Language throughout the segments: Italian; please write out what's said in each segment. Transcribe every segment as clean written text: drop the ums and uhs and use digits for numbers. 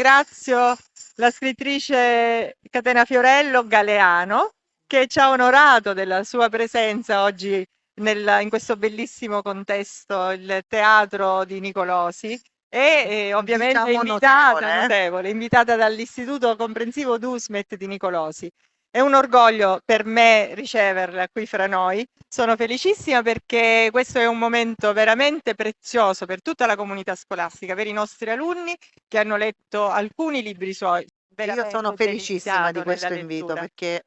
ringrazio la scrittrice Catena Fiorello Galeano che ci ha onorato della sua presenza oggi in questo bellissimo contesto, il teatro di Nicolosi. E ovviamente Diciamo notevole, eh? invitata dall'Istituto Comprensivo DUSMET di Nicolosi. È un orgoglio per me riceverla qui fra noi. Sono felicissima perché questo è un momento veramente prezioso per tutta la comunità scolastica, per i nostri alunni che hanno letto alcuni libri suoi, E io sono veramente felicissima di deliziato nella questo invito lettura. perché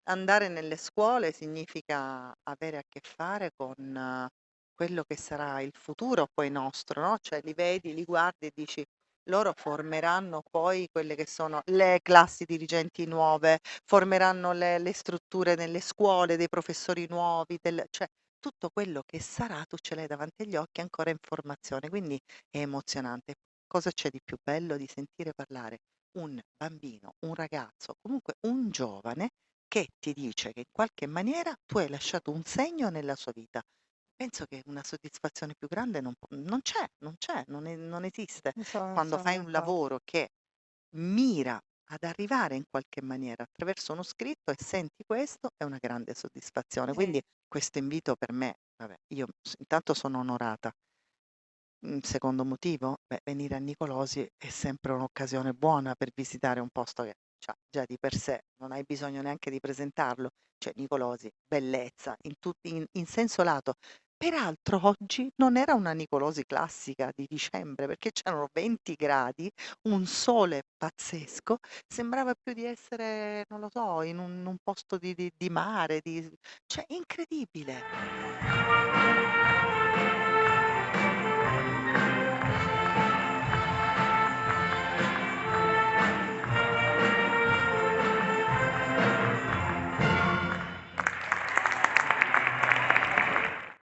andare nelle scuole significa avere a che fare con quello che sarà il futuro poi nostro, no? Cioè li vedi, li guardi e dici loro formeranno poi quelle che sono le classi dirigenti nuove, formeranno le strutture nelle scuole, dei professori nuovi, cioè tutto quello che sarà tu ce l'hai davanti agli occhi ancora in formazione, quindi è emozionante. Cosa c'è di più bello di sentire parlare un bambino, un ragazzo, comunque un giovane che ti dice che in qualche maniera tu hai lasciato un segno nella sua vita. Penso che una soddisfazione più grande non c'è, non esiste. Quando Sono fai un d'accordo. lavoro che mira ad arrivare in qualche maniera attraverso uno scritto e senti questo, è una grande soddisfazione. Quindi questo invito per me, vabbè, io intanto sono onorata. Secondo motivo? Beh, venire a Nicolosi è sempre un'occasione buona per visitare un posto che già di per sé non hai bisogno neanche di presentarlo, cioè Nicolosi, bellezza in senso lato. Peraltro oggi non era una Nicolosi classica di dicembre perché c'erano 20 gradi, un sole pazzesco, sembrava più di essere, non lo so, in un posto di mare, cioè incredibile.